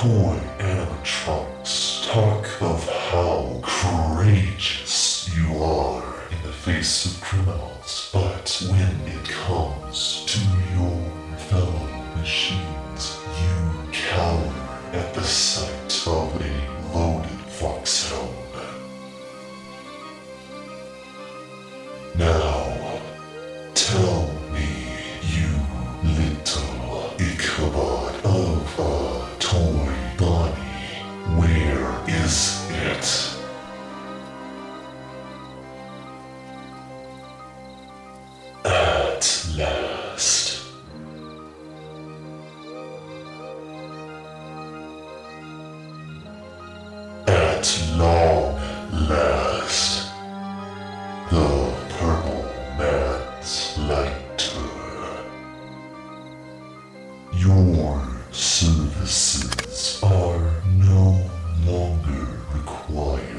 toy animatronics talk of how courageous you are in the face of criminals, but when it comes to your fellow machines, you cower at the sight of a loaded foxhound. Now, tell me, you little Ichabod of a toy body, where is it? At last. At long last. The purple man's lighter. Your services are no longer required.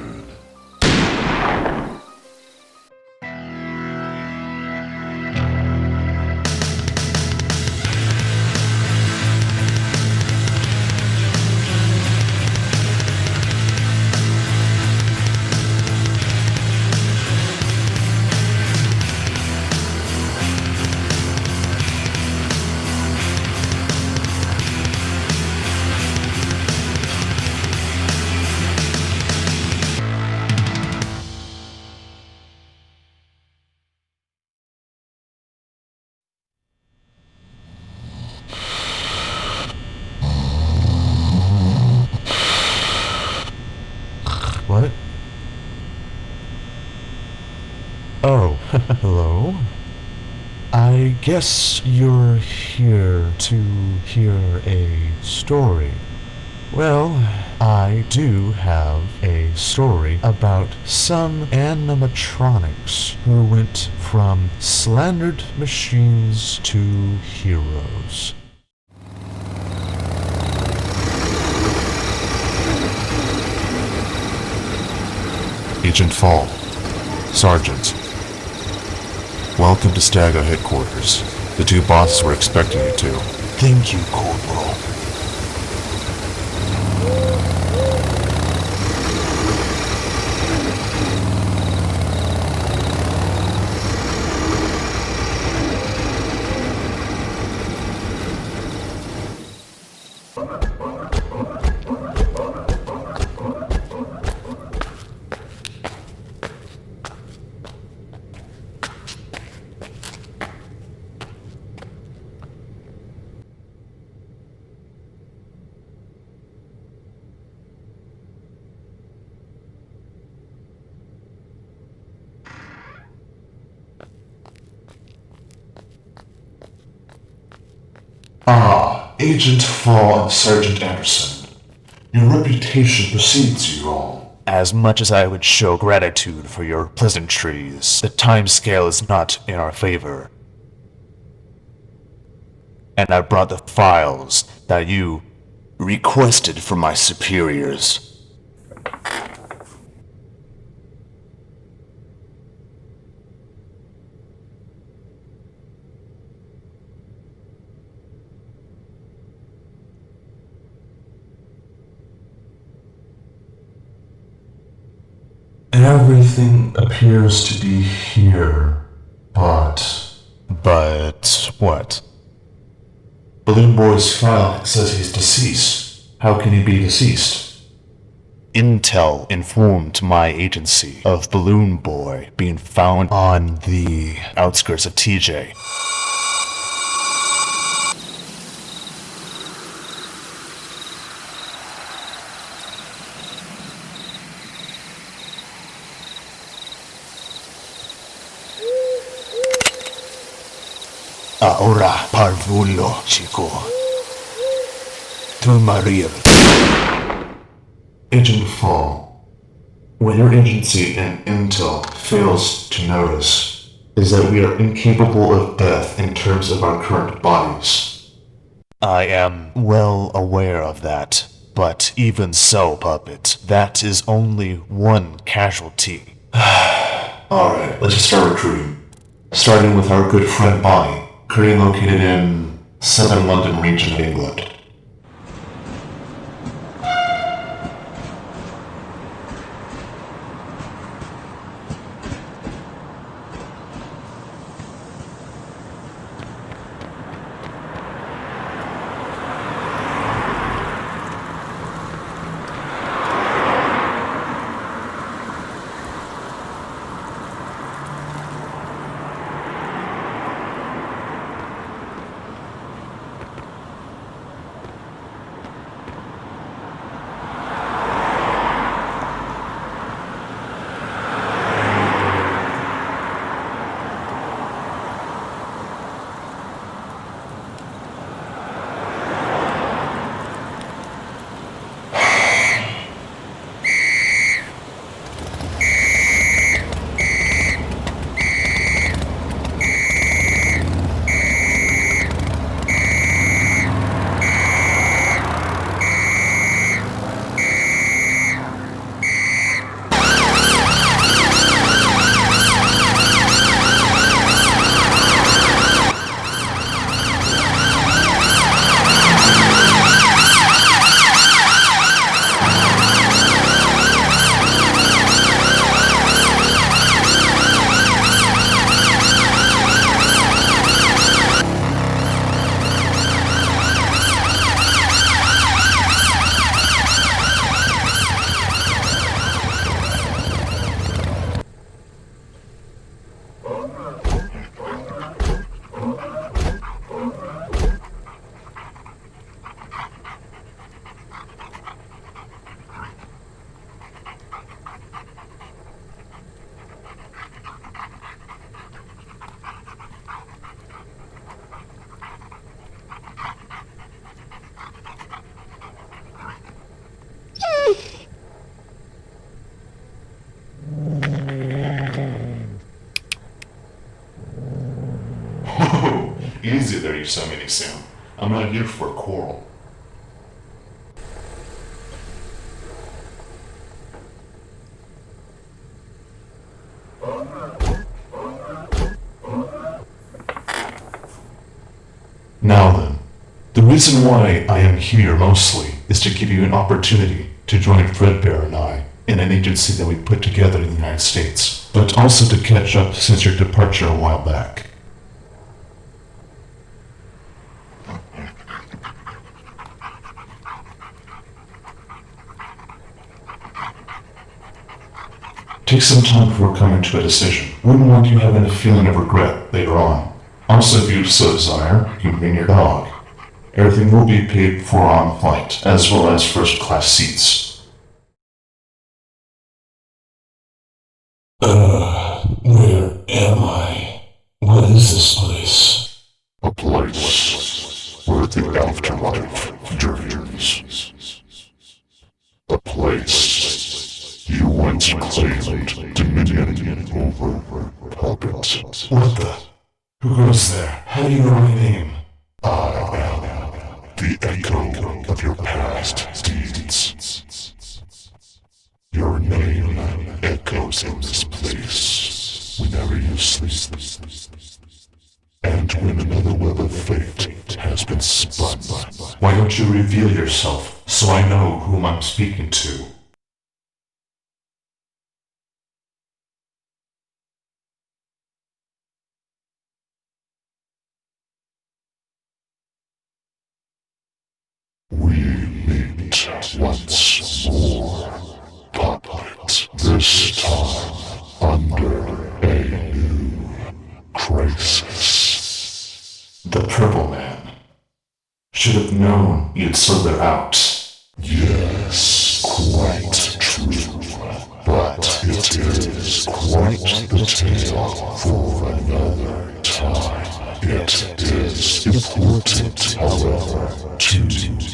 What? Oh, hello? I guess you're here to hear a story. Well, I do have a story about some animatronics who went from slandered machines to heroes. Agent Fall, Sergeant. Welcome to Stago headquarters. The two bosses were expecting you to. Thank you, Corporal. Agent Fall and Sergeant Anderson. Your reputation precedes you all. As much as I would show gratitude for your pleasantries, the time scale is not in our favor. And I brought the files that you requested from my superiors. Everything appears to be here, but what? Balloon Boy's file says he's deceased. How can he be deceased? Intel informed my agency of Balloon Boy being found on the outskirts of TJ. Ahora, parvulo, chico. Tu morir. Agent Fall, what your agency and Intel fails to notice is that we are incapable of death in terms of our current bodies. I am well aware of that, but even so, Puppet, that is only one casualty. Alright, let's just start recruiting. Starting with our good friend Bonnie, currently located in southern London region of England. Easy there, Yosemite Sam. I'm not here for a quarrel. Now then, the reason why I am here mostly is to give you an opportunity to join Fredbear and I in an agency that we put together in the United States, but also to catch up since your departure a while back. Take some time before coming to a decision. Wouldn't want you having a feeling of regret later on. Also, if you so desire, you can bring your dog. Everything will be paid for on the flight, as well as first-class seats. Where am I? What is this place? A place where the afterlife journeys. A place you once claimed dominion over, puppet. What the? Who goes there? How do you know my name? I am the echo of your past deeds. Your name echoes in this place whenever you sleep. And when another web of fate has been spun. Why don't you reveal yourself so I know whom I'm speaking to? We meet once more, puppet. This time under a new crisis. The Purple Man. Should have known you'd slither out. Yes, quite true. But it is quite the tale for another time. It is important, however, to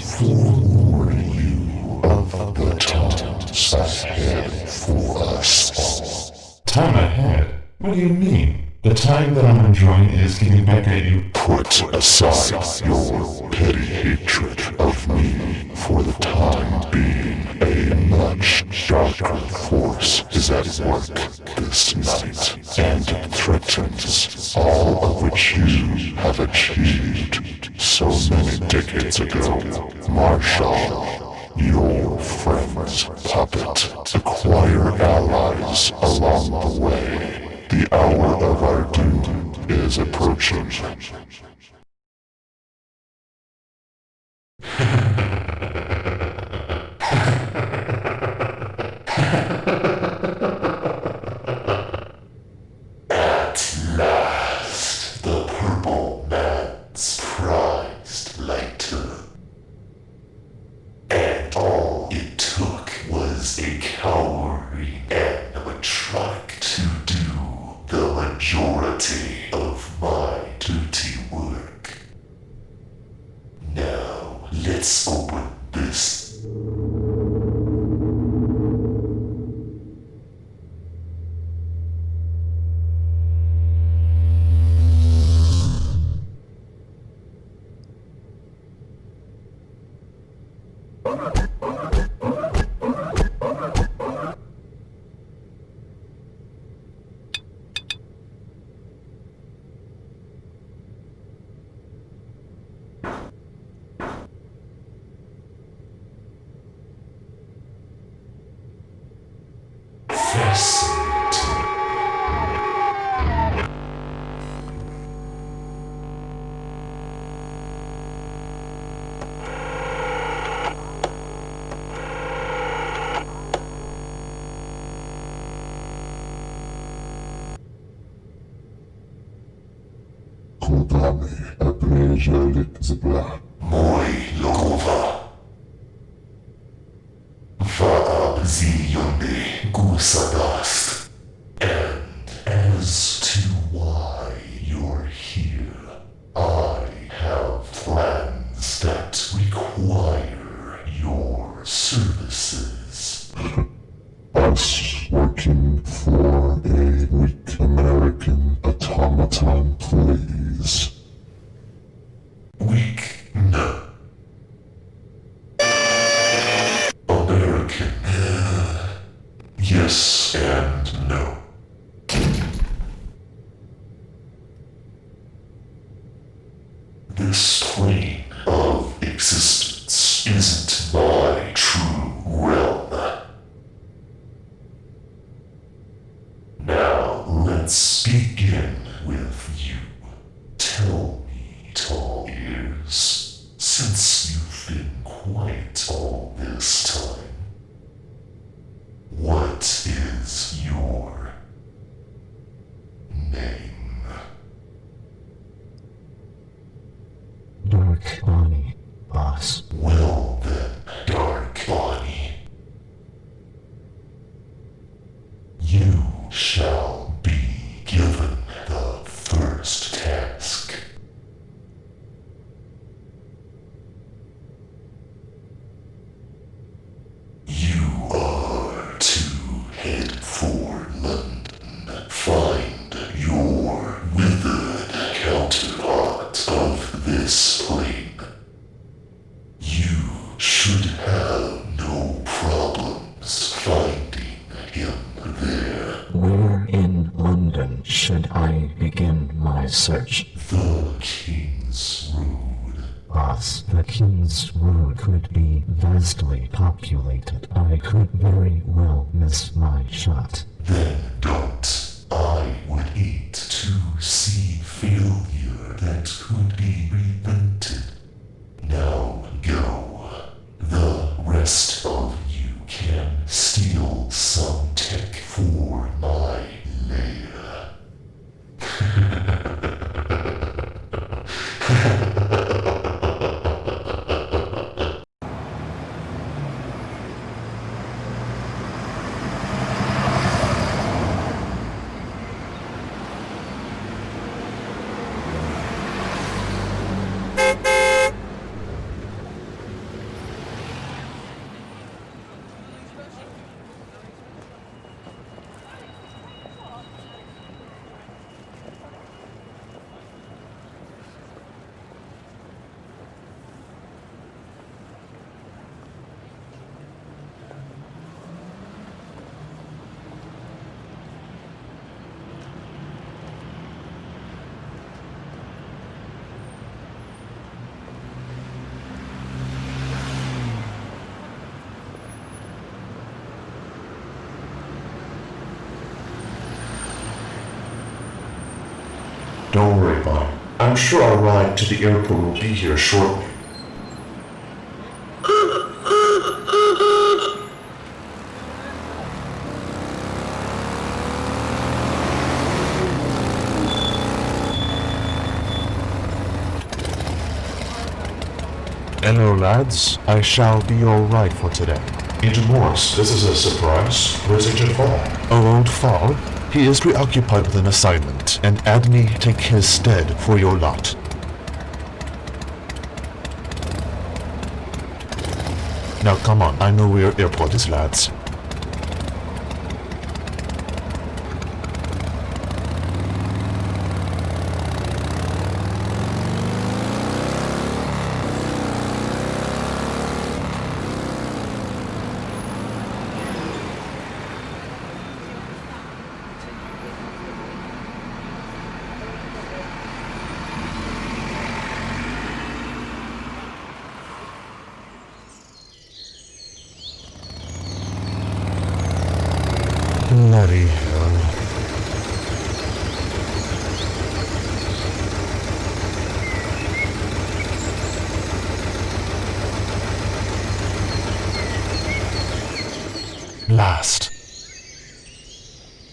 forewarn you of the times ahead for us all. Time ahead? What do you mean? The time that I'm enjoying is getting back at you. Put aside your petty hatred of me for the time being. A much darker force is at work this night, and it threatens all of which you have achieved so many decades ago. Marshall, your friend's puppet, acquire allies along the way. The hour of our doom is approaching. At last, the Purple Man's prized lighter. And all it took was a cowering animatronic to do the majority of my dirty work. Now, let's open this. Fascinating. Kodamy, Aprzelik Zbla. Mój logowa. Vaabziyone Gusadast. And as to why you're here, I have plans that require your services. Us working for a weak American automaton, please. No. This plane of existence isn't my true realm. Now let's begin with you. Tell me, tall ears, since you've been quiet all this time, what is your name? Dark Bonnie, boss. Well then, Dark Bonnie, you shall be given the first task. You are to head for London, find your withered counterpart of this plane. You should have no problems finding him there. Where in London should I begin my search? The King's Road. Boss, the King's Road could be vastly populated. I could very well miss my shot. Then don't. I would hate to see failure that could be prevented. Now go. The rest of you can steal some tech for my lair. Don't worry, Bonnie. I'm sure our ride to the airport will be here shortly. Hello, lads. I shall be alright for today. Agent Morris, this is a surprise. Where's Agent Fall? Oh, old Fall? He is preoccupied with an assignment, and had me take his stead for your lot. Now come on, I know where your airport is, lads. Bloody hell. Last.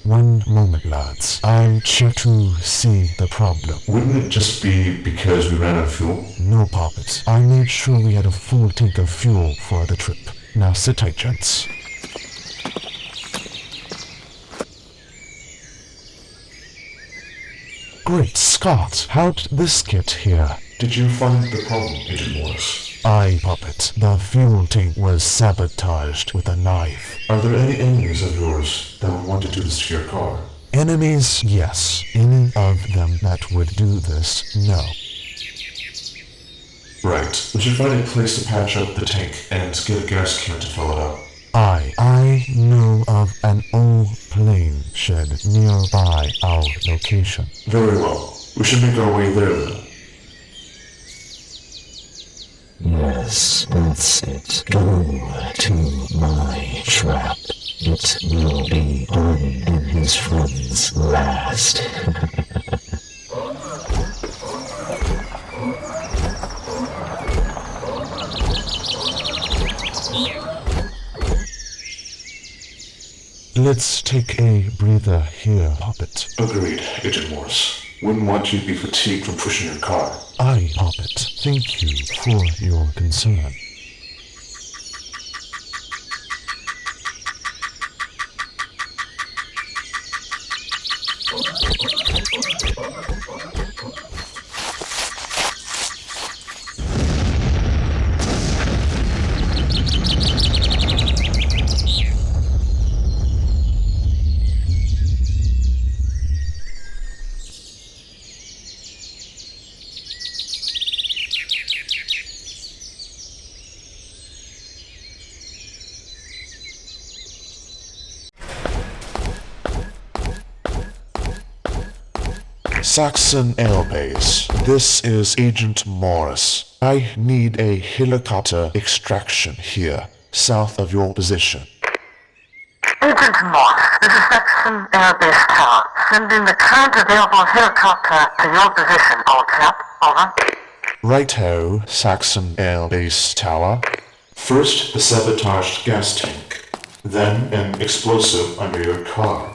One moment, lads. I check to see the problem. Wouldn't it just be because we ran out of fuel? No poppets. I made sure we had a full tank of fuel for the trip. Now sit tight, gents. Great Scott, how'd this get here? Did you find the problem, Agent Morris? Aye, Puppet. The fuel tank was sabotaged with a knife. Are there any enemies of yours that would want to do this to your car? Enemies, yes. Any of them that would do this, no. Right. We should find a place to patch up the tank and get a gas can to fill it up. I know of an old plane shed nearby our location. Very well. We should make our way there then. Yes, that's it. Go to my trap. It will be Barney and his friends last. Let's take a breather here, Poppet. Agreed, Agent Morris. Wouldn't want you to be fatigued from pushing your car. Aye, Poppet. Thank you for your concern. Saxon Airbase. This is Agent Morris. I need a helicopter extraction here, south of your position. Agent Morse, this is Saxon Airbase Tower. Sending the current available helicopter to your position, old chap. Over. Righto, Saxon Airbase Tower. First, the sabotaged gas tank. Then, an explosive under your car.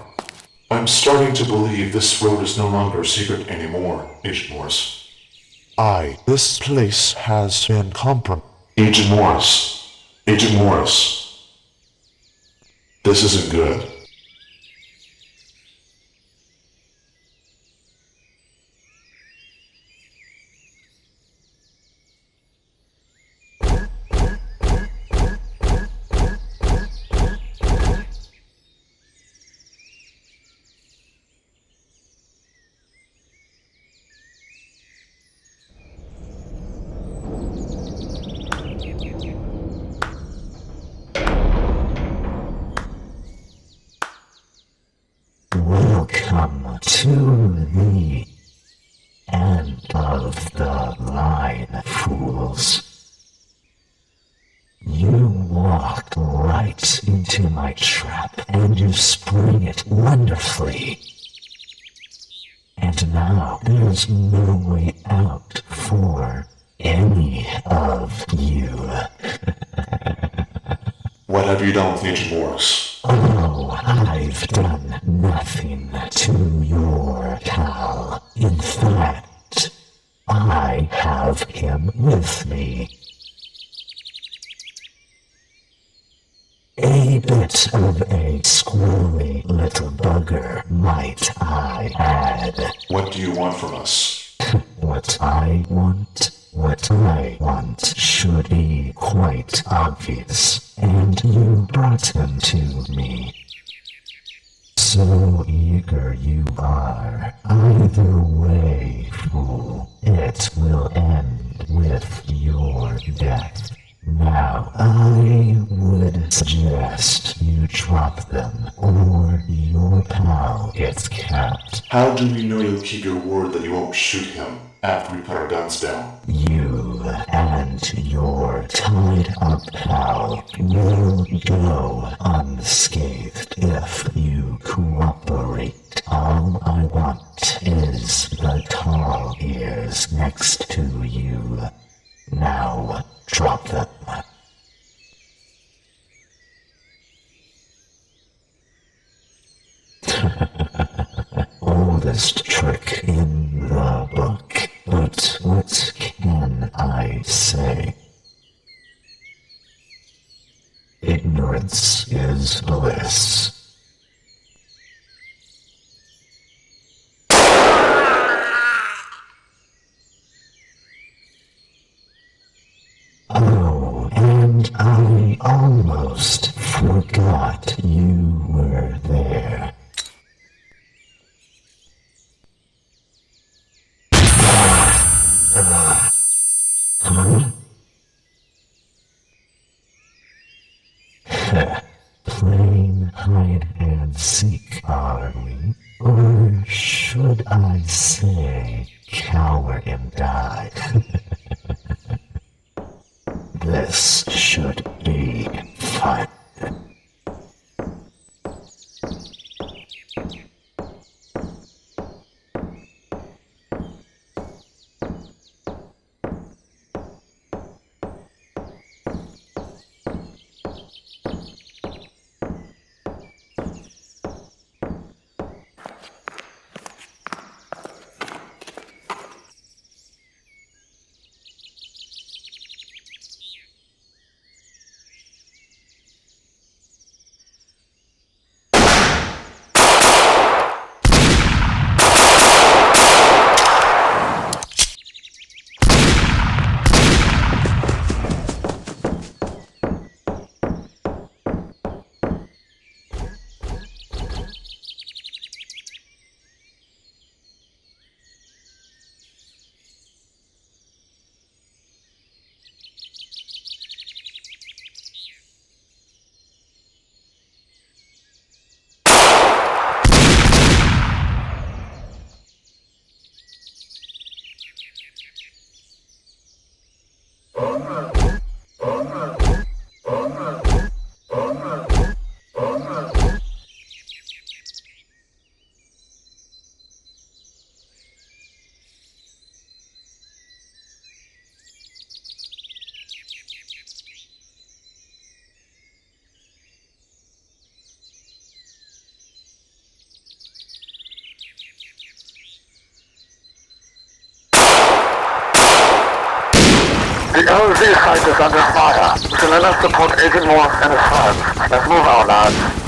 I'm starting to believe this road is no longer a secret anymore, Agent Morris. Aye, this place has been compromised. Agent Morris. Agent Morris. This isn't good. Welcome to the end of the line, fools. You walked right into my trap, and you sprang it wonderfully. And now there's no way out for any of you. What have you done with Agent Morris? Oh, I've done nothing to your pal. In fact, I have him with me. A bit of a squirrely little bugger, might I add. What do you want from us? What I want should be quite obvious, and you brought him to me. So eager you are. Either way, fool, it will end with your death. Now, I would suggest you drop them, or your pal gets capped. How do we know you'll keep your word that you won't shoot him after we put our guns down? You and your tied-up pal will go unscathed if you cooperate. All I want is the tall ears next to you. Now, drop them. Oldest trick in the book, but what can I say? Ignorance is bliss. Oh, and I almost forgot you were there. Huh? Playing hide and seek, are we? Or should I say, cower and die? This should be fun. The LZ site is under fire. So let us support Agent Morse and his friends. Let's move out, lads.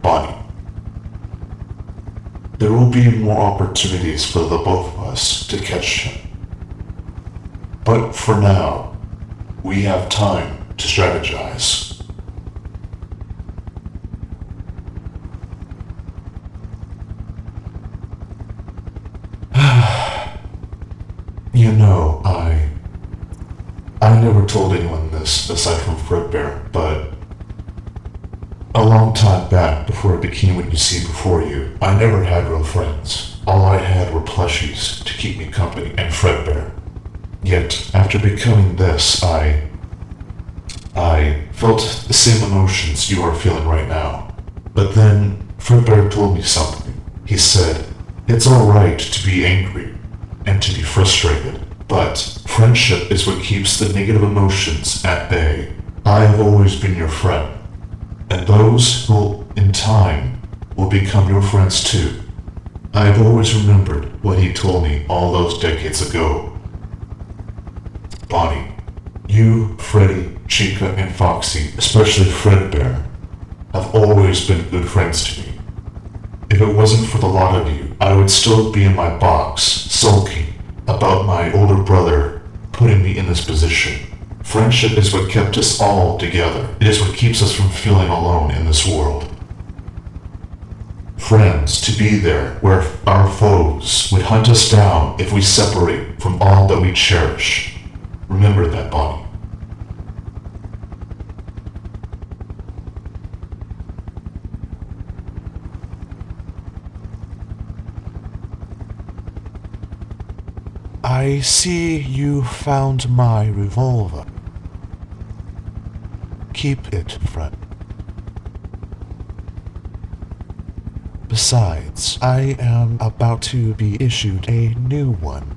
Bonnie. There will be more opportunities for the both of us to catch him. But for now, we have time to strategize. You know, I never told anyone this aside from Fredbear, but a long time back, before I became what you see before you, I never had real friends. All I had were plushies to keep me company and Fredbear. Yet, after becoming this, I felt the same emotions you are feeling right now. But then, Fredbear told me something. He said, it's alright to be angry and to be frustrated, but friendship is what keeps the negative emotions at bay. I have always been your friend. And those who, in time, will become your friends too. I have always remembered what he told me all those decades ago. Bonnie, you, Freddy, Chica, and Foxy, especially Fredbear, have always been good friends to me. If it wasn't for the lot of you, I would still be in my box, sulking about my older brother putting me in this position. Friendship is what kept us all together. It is what keeps us from feeling alone in this world. friends to be there where our foes would hunt us down if we separate from all that we cherish. Remember that, Bonnie. I see you found my revolver. Keep it, friend. Besides, I am about to be issued a new one.